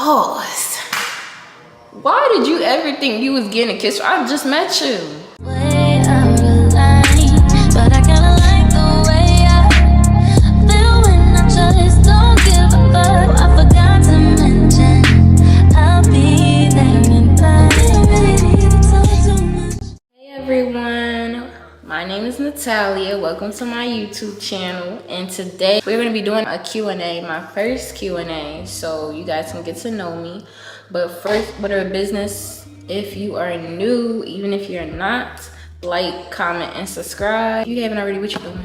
Pause. Why did you ever think you was getting a kiss? I just met you. Way out of line, but I kinda like the way I feel when I just don't give a fuck. I forgot to mention I'll be there in time. Hey everyone, my name is Natalia. Welcome to my YouTube channel, and today we're going to be doing a Q&A, my first Q&A, so you guys can get to know me. But first, order of business, if you are new, even if you're not, like, comment, and subscribe. If you haven't already, what you doing?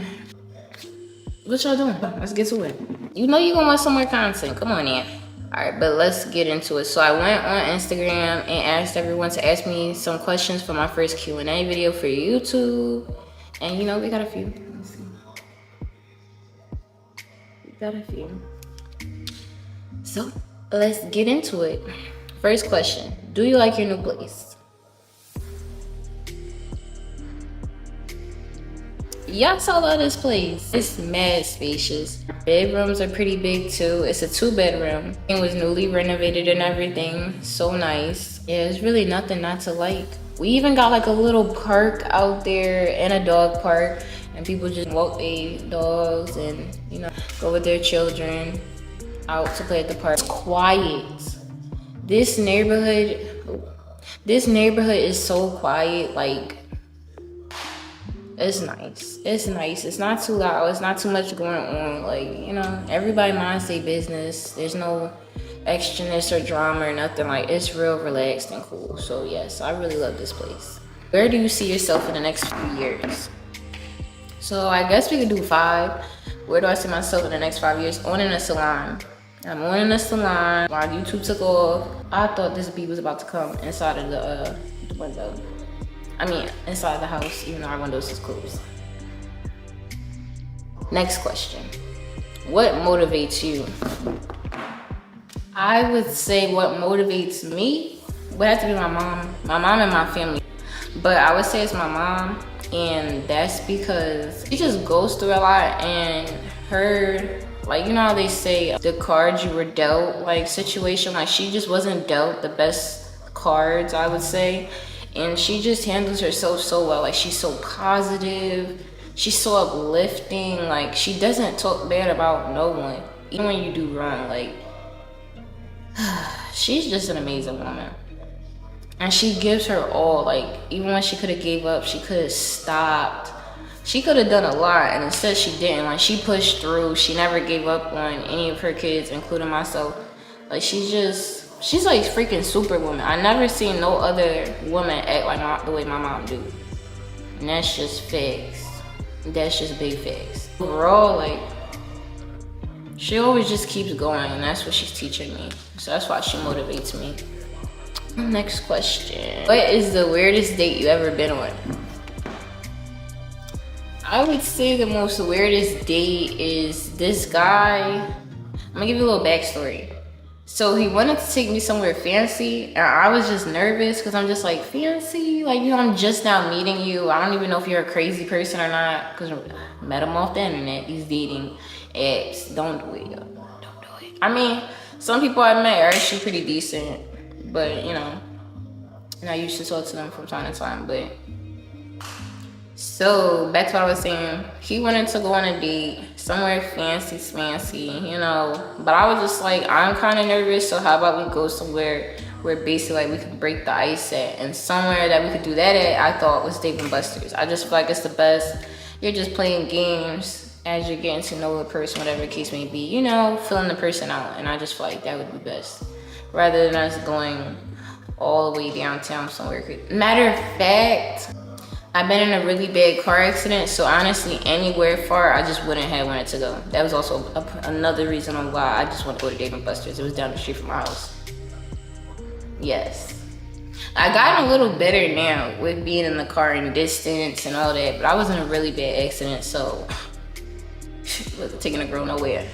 What y'all doing? Let's get to it. You know you're gonna want some more content. Come on in. All right, but let's get into it. So I went on Instagram and asked everyone to ask me some questions for my first Q&A video for YouTube. And you know, we got a few. Let's see. We got a few. So let's get into it. First question, do you like your new place? Y'all saw this place. It's mad spacious. Bedrooms are pretty big too. It's a 2-bedroom. It was newly renovated and everything. So nice. Yeah, there's really nothing not to like. We even got like a little park out there and a dog park. And people just walk their dogs and, you know, go with their children out to play at the park. It's quiet. This neighborhood is so quiet. Like, it's nice. It's nice. It's not too loud. It's not too much going on. Like, you know, everybody minds their business. There's no extraness or drama or nothing. Like, it's real relaxed and cool. So yes, I really love this place. Where do you see yourself in the next few years? So I guess we could do 5. Where do I see myself in the next 5 years? Owning a salon. I'm owning a salon. While YouTube took off, I thought this bee was about to come inside of the window. I mean, inside the house, even though our windows is closed. Next question. What motivates you? I would say what motivates me would have to be my mom. My mom and my family. But I would say it's my mom, and that's because she just goes through a lot, and her, like, you know how they say the cards you were dealt, like, situation, like, she just wasn't dealt the best cards, I would say. And she just handles herself so well. Like, she's so positive. She's so uplifting. Like, she doesn't talk bad about no one, even when you do wrong. Like, she's just an amazing woman. And she gives her all. Like, even when she could have gave up, she could have stopped. She could have done a lot, and instead she didn't. Like, she pushed through. She never gave up on any of her kids, including myself. Like, she's like freaking superwoman. I never seen no other woman act like the way my mom do. And that's just facts. That's just big facts. Overall, like, she always just keeps going, and that's what she's teaching me. So that's why she motivates me. Next question. What is the weirdest date you ever been on? I would say the most weirdest date is this guy. I'm gonna give you a little backstory. So he wanted to take me somewhere fancy, and I was just nervous because I'm just like, fancy? Like, you know, I'm just now meeting you. I don't even know if you're a crazy person or not, because I met him off the internet. These dating apps. Don't do it, yo. Don't do it. I mean, some people I met are actually pretty decent, but, you know, and I used to talk to them from time to time, but. So, back to what I was saying, he wanted to go on a date somewhere fancy, you know, but I was just like, I'm kind of nervous, so how about we go somewhere where basically, like, we could break the ice at, and somewhere that we could do that at, I thought was Dave & Buster's. I just feel like it's the best. You're just playing games as you're getting to know the person, whatever the case may be, you know, filling the person out, and I just feel like that would be best, rather than us going all the way downtown somewhere. Matter of fact, I've been in a really bad car accident, so honestly, anywhere far, I just wouldn't have wanted to go. That was also another reason on why I just want to go to Dave & Buster's. It was down the street from my house. Yes. I gotten a little better now with being in the car and distance and all that, but I was in a really bad accident, so wasn't taking a girl nowhere.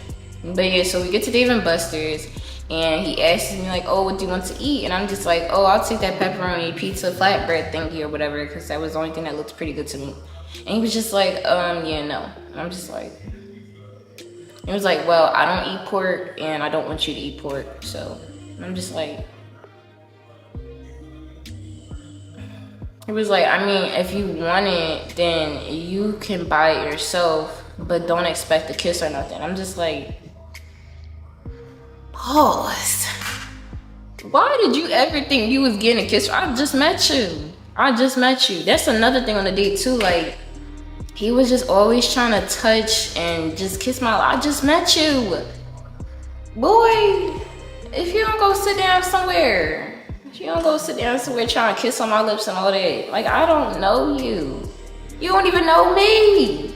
But yeah, so we get to Dave & Buster's, and he asks me like, oh, what do you want to eat? And I'm just like, oh, I'll take that pepperoni pizza flatbread thingy or whatever, because that was the only thing that looked pretty good to me. And he was just like, yeah, no. And I'm just like, he was like, well, I don't eat pork, and I don't want you to eat pork, so And I'm just like, he was like, I mean, if you want it, then you can buy it yourself, but don't expect a kiss or nothing. I'm just like, pause. Why did you ever think you was getting a kiss? I just met you. That's another thing on the date too. Like, he was just always trying to touch and just kiss my. I just met you, boy. If you don't go sit down somewhere. Trying to kiss on my lips and all that. Like, I don't know you. You don't even know me.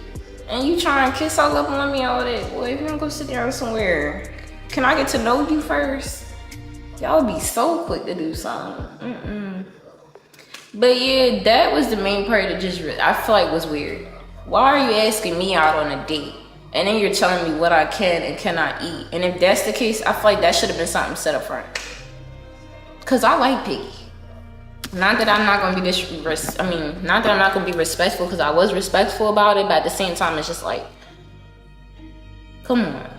And you trying to kiss all up on me and all that. Boy, if you don't go sit down somewhere, can I get to know you first? Y'all be so quick to do something. But yeah, that was the main part that just, I feel like was weird. Why are you asking me out on a date? And then you're telling me what I can and cannot eat. And if that's the case, I feel like that should have been something set up front. Cause I like picky. Not that I'm not gonna be not that I'm not gonna be respectful, because I was respectful about it, but at the same time, it's just like, come on.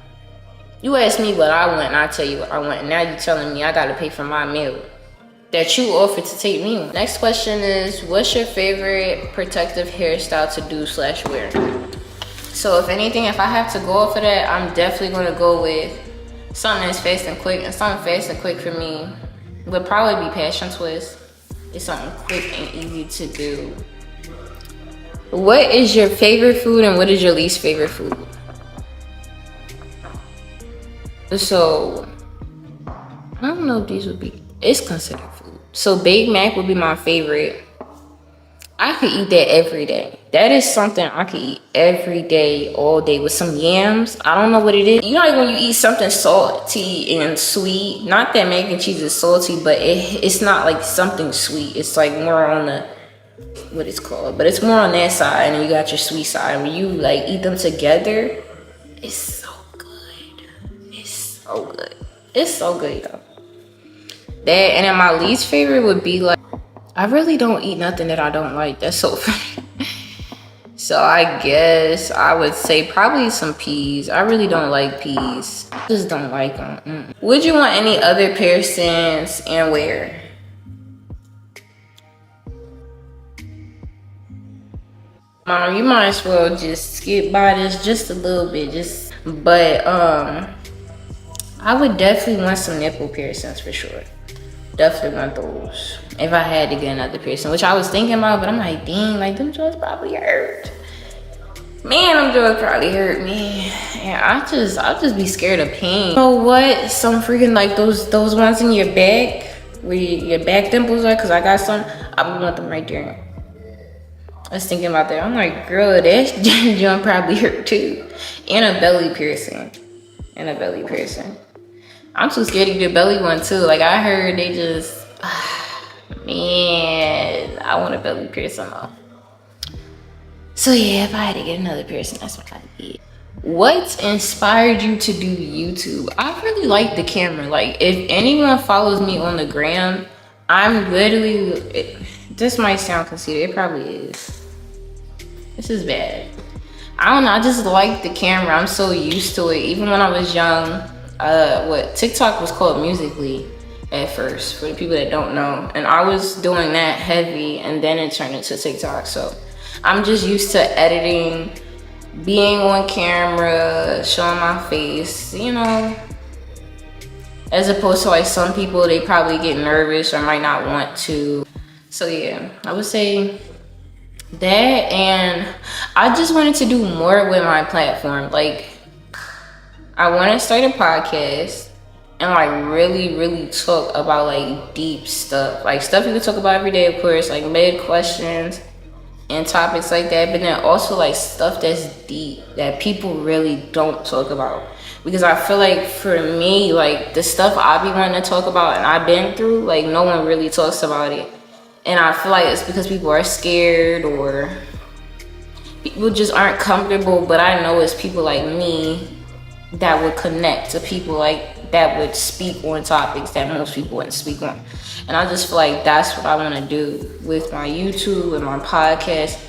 You asked me what I want, and I tell you what I want, and now you're telling me I gotta pay for my meal that you offered to take me on. Next question is, what's your favorite protective hairstyle to do / wear? So if anything, if I have to go off of that, I'm definitely gonna go with something that's fast and quick, and something fast and quick for me would probably be passion twist. It's something quick and easy to do. What is your favorite food and what is your least favorite food? So, I don't know if these would be, it's considered food. So Big Mac would be my favorite. I could eat that every day. That is something I could eat every day, all day, with some yams. I don't know what it is. You know, like when you eat something salty and sweet, not that mac and cheese is salty, but it's not like something sweet. It's like more on the, what it's called, but it's more on that side, and then you got your sweet side. When you like eat them together, it's so good. It's so good, y'all. That, and then my least favorite would be like, I really don't eat nothing that I don't like. That's so funny. So I guess I would say probably some peas. I really don't like peas. I just don't like them. Would you want any other piercings and where? Mom, you might as well just skip by this just a little bit. But I would definitely want some nipple piercings for sure. Definitely want those if I had to get another piercing, which I was thinking about, but I'm like, dang, like them joints probably hurt. Man, them joints probably hurt me. And I'll just be scared of pain. You know what? Some freaking like those ones in your back, where your back dimples are, cause I got some. I would want them right there. I was thinking about that. I'm like, girl, that joint probably hurt too. And a belly piercing. I'm too scared to get a belly one too. Like I heard they just, man, I want a belly piercing though. So yeah, if I had to get another piercing, that's what I'd get. What inspired you to do YouTube? I really like the camera. Like if anyone follows me on the gram, I'm literally, this might sound conceited, it probably is. This is bad. I don't know, I just like the camera. I'm so used to it. Even when I was young, TikTok was called Musical.ly at first, for the people that don't know. And I was doing that heavy, and then it turned into TikTok. So I'm just used to editing, being on camera, showing my face, you know. As opposed to like some people, they probably get nervous or might not want to. So yeah, I would say that, and I just wanted to do more with my platform. Like, I want to start a podcast and like really talk about like deep stuff, like stuff you can talk about every day, of course, like med questions and topics like that, but then also like stuff that's deep that people really don't talk about. Because I feel like for me, like the stuff I be wanting to talk about and I've been through, like no one really talks about it. And I feel like it's because people are scared or people just aren't comfortable, but I know it's people like me that would connect to people like that would speak on topics that most people wouldn't speak on. And I just feel like that's what I want to do with my YouTube and my podcast.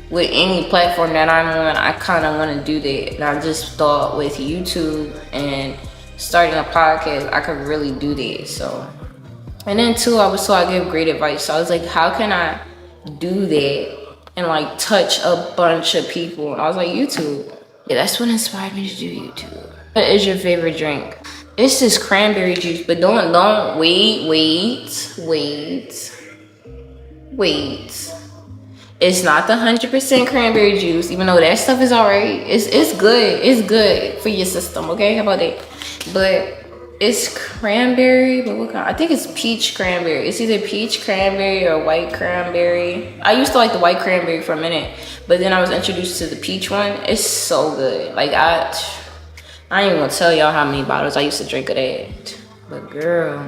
With any platform that I'm on, I kind of want to do that. And I just thought with YouTube and starting a podcast, I could really do that. So, and then too, I was told I give great advice. So I was like, how can I do that and like touch a bunch of people? And I was like, YouTube. Yeah, that's what inspired me to do YouTube. What is your favorite drink? It's this cranberry juice, but don't wait. It's not the 100% cranberry juice, even though that stuff is alright. It's good. It's good for your system. Okay, how about that? But it's cranberry, but what kind? I think it's peach cranberry. It's either peach cranberry or white cranberry. I used to like the white cranberry for a minute, but then I was introduced to the peach one. It's so good. Like I ain't even gonna tell y'all how many bottles I used to drink of that. But girl,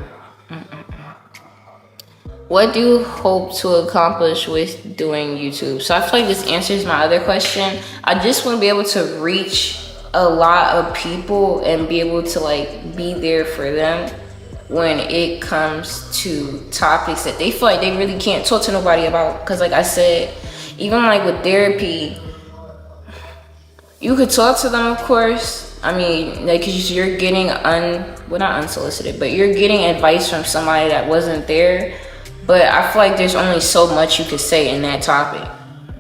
what do you hope to accomplish with doing YouTube? So I feel like this answers my other question. I just want to be able to reach a lot of people and be able to like be there for them when it comes to topics that they feel like they really can't talk to nobody about. Because like I said, even like with therapy, you could talk to them, of course. I mean, like, cause you're getting well, not unsolicited, but you're getting advice from somebody that wasn't there. But I feel like there's only so much you could say in that topic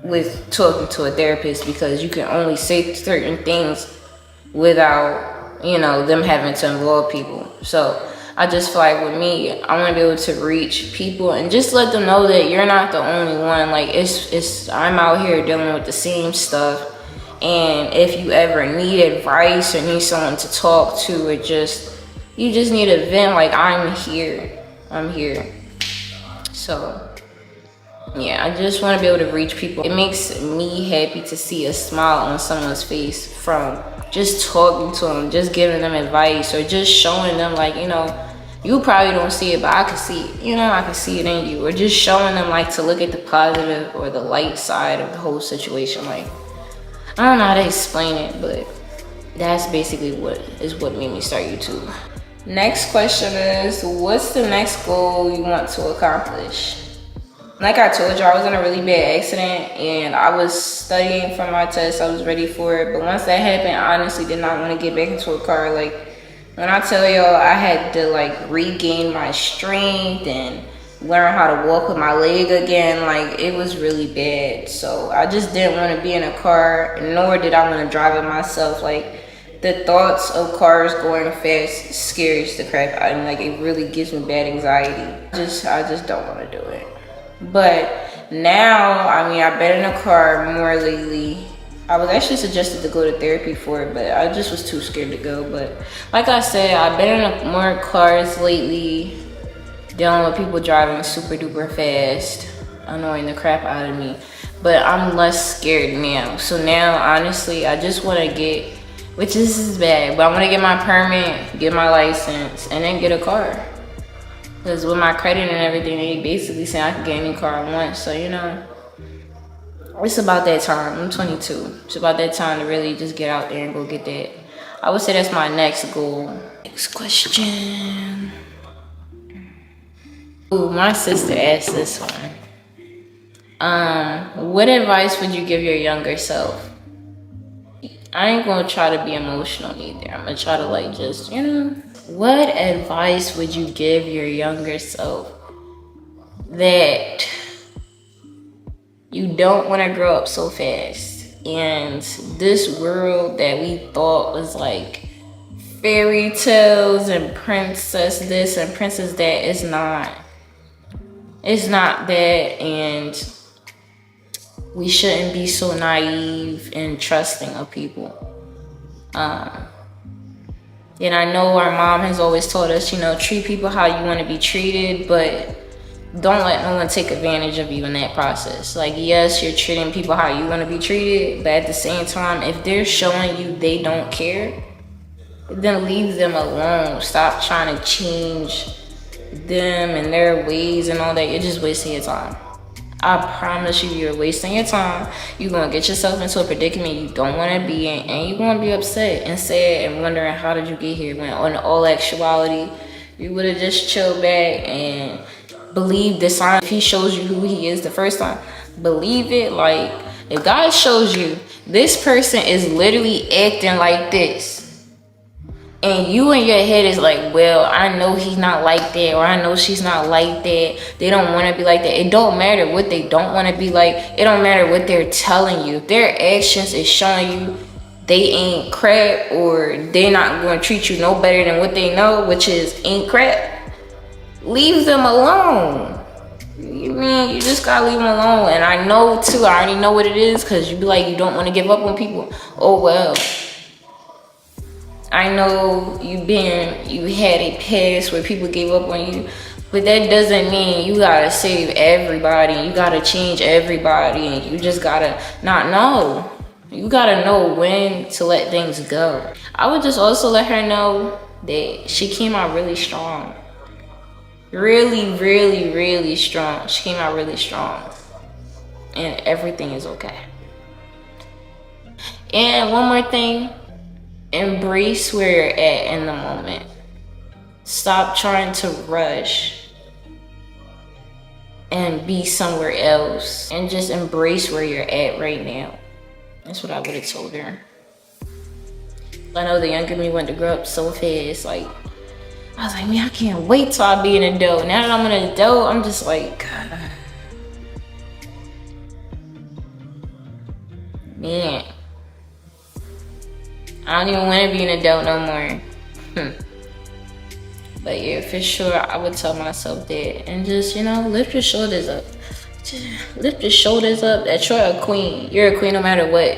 with talking to a therapist, because you can only say certain things without, you know, them having to involve people. So I just feel like with me, I want to be able to reach people and just let them know that you're not the only one. Like I'm out here dealing with the same stuff. And if you ever need advice or need someone to talk to, or you just need a vent, like I'm here. So yeah, I just want to be able to reach people. It makes me happy to see a smile on someone's face from just talking to them, just giving them advice, or just showing them, like, you know, you probably don't see it, but I can see it. You know, I can see it in you. Or just showing them like to look at the positive or the light side of the whole situation. Like, I don't know how to explain it, but that's basically what made me start YouTube. Next question is, what's the next goal you want to accomplish? Like I told you, I was in a really bad accident and I was studying for my test. I was ready for it. But once that happened, I honestly did not want to get back into a car. Like, when I tell y'all, I had to like regain my strength and learn how to walk with my leg again. Like, it was really bad. So I just didn't want to be in a car, nor did I want to drive it myself. Like, the thoughts of cars going fast scares the crap out of me. Like, it really gives me bad anxiety. I just don't want to do it. But now, I mean, I've been in a car more lately. I was actually suggested to go to therapy for it, but I just was too scared to go. But like I said, I've been in more cars lately, dealing with people driving super duper fast, annoying the crap out of me. But I'm less scared now. So now, honestly, I just want to get, which this is bad, but I want to get my permit, get my license, and then get a car. Because with my credit and everything, they basically say I can get any car I want. So, you know, it's about that time. I'm 22. It's about that time to really just get out there and go get that. I would say that's my next goal. Next question. Ooh, my sister asked this one. What advice would you give your younger self? I ain't gonna try to be emotional either. I'm gonna try to like just, you know. What advice would you give your younger self that you don't want to grow up so fast? And this world that we thought was like fairy tales and princess this and princess that, is not. It's not that, and we shouldn't be so naive and trusting of people. And I know our mom has always told us, you know, treat people how you want to be treated, but don't let no one take advantage of you in that process. Like, yes, you're treating people how you want to be treated, but at the same time, if they're showing you they don't care, then leave them alone. Stop trying to change them and their ways and all that. You're just wasting your time. I promise you, you're wasting your time. You're going to get yourself into a predicament you don't want to be in, and you're going to be upset and sad and wondering, how did you get here? When in all actuality, you would have just chilled back and believed the sign. If he shows you who he is the first time, believe it. Like, if God shows you this person is literally acting like this, And you in your head is like, well, I know he's not like that, or I know she's not like that. They don't want to be like that. It don't matter what they don't want to be like. It don't matter what they're telling you. Their actions is showing you they ain't crap, or they're not going to treat you no better than what they know, which is ain't crap. Leave them alone. You mean you just gotta leave them alone. And I know too, I already know what it is, because you be like, you don't want to give up on people. Oh well, I know you had a past where people gave up on you, but that doesn't mean you gotta save everybody, you gotta change everybody, and you just gotta not know. You gotta know when to let things go. I would just also let her know that she came out really strong. Really, really, really strong. She came out really strong. And everything is okay. And one more thing. Embrace where you're at in the moment. Stop trying to rush and be somewhere else. And just embrace where you're at right now. That's what I would have told her. I know the younger me wanted to grow up so fast. Like, I was like, man, I can't wait till I be an adult. Now that I'm an adult, I'm just like, God. Man. I don't even want to be an adult no more. But yeah, for sure, I would tell myself that. And just, lift your shoulders up. Just lift your shoulders up that you're a queen. You're a queen no matter what.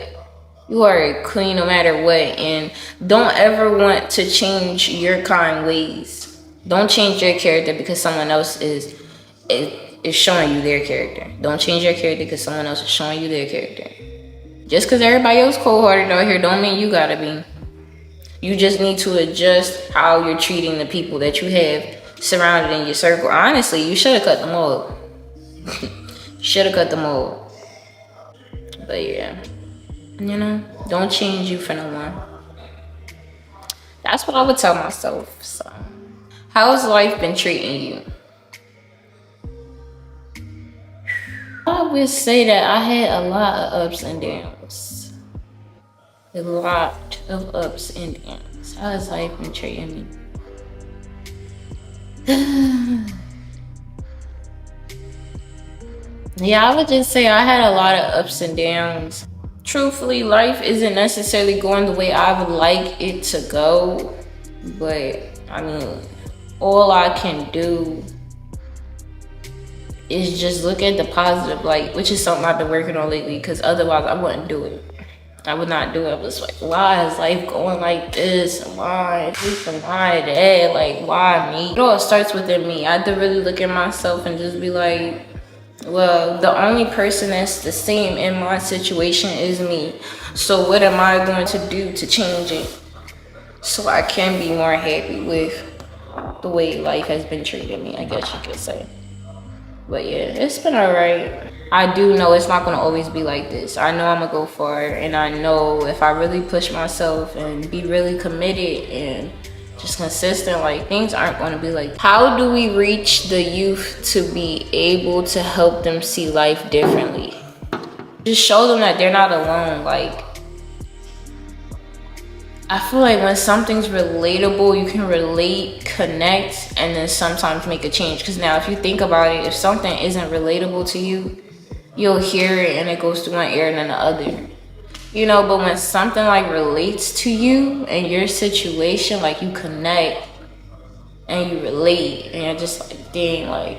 You are a queen no matter what. And don't ever want to change your kind ways. Don't change your character because someone else is showing you their character. Don't change your character because someone else is showing you their character. Just because everybody else cold-hearted out here don't mean you gotta be. You just need to adjust how you're treating the people that you have surrounded in your circle. Honestly, you should have cut them off. Should have cut them off. But yeah. Don't change you for no one. That's what I would tell myself. So, how's life been treating you? I would say that I had a lot of ups and downs. A lot of ups and downs. How has life been treating me? Yeah, I would just say I had a lot of ups and downs. Truthfully, life isn't necessarily going the way I would like it to go. But, all I can do is just look at the positive light, which is something I've been working on lately, because otherwise I wouldn't do it. I would not do it. I was like, why is life going like this? Why this and why that? Like, why me? It all starts within me. I had to really look at myself and just be like, well, the only person that's the same in my situation is me. So what am I going to do to change it so I can be more happy with the way life has been treating me, I guess you could say. But yeah, it's been alright. I do know it's not going to always be like this. I know I'm going to go far, and I know if I really push myself and be really committed and just consistent, like, things aren't going to be like, how do we reach the youth to be able to help them see life differently? Just show them that they're not alone. Like, I feel like when something's relatable, you can relate, connect, and then sometimes make a change. Because now if you think about it, if something isn't relatable to you, you'll hear it and it goes through one ear and then the other. But when something like relates to you and your situation, like you connect and you relate and you're just like, dang, like,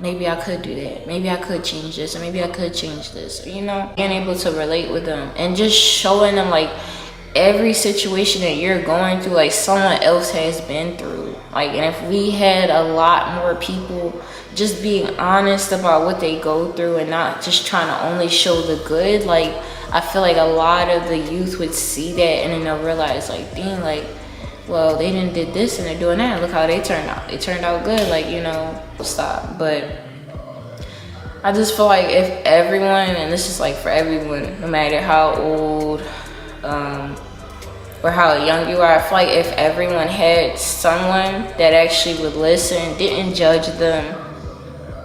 maybe I could do that. Maybe I could change this, or maybe I could change this. Being able to relate with them and just showing them like every situation that you're going through, like someone else has been through. Like, and if we had a lot more people just being honest about what they go through and not just trying to only show the good, like, I feel like a lot of the youth would see that and then they'll realize, like, dang, like, well, they didn't did this and they're doing that. Look how they turned out. They turned out good. Like, stop. But I just feel like if everyone, and this is like for everyone, no matter how old or how young you are, I feel like if everyone had someone that actually would listen, didn't judge them,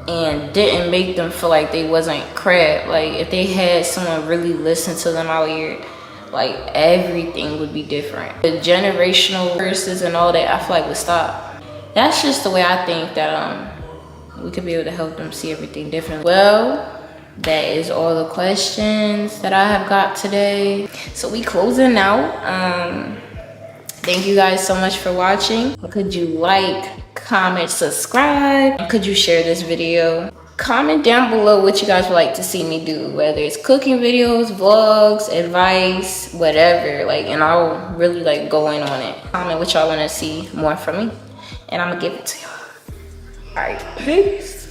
and didn't make them feel like they wasn't crap, like if they had someone really listen to them out here, Like everything would be different. The generational curses and all that, I feel like would stop. That's just the way I think that we could be able to help them see everything differently. Well, that is all the questions that I have got today. So we closing out. Thank you guys so much for watching. Could you like, comment, subscribe? Could you share this video? Comment down below what you guys would like to see me do, whether it's cooking videos, vlogs, advice, whatever. Like, and I'll really like go in on it. Comment what y'all want to see more from me, and I'm gonna give it to y'all. All right, peace.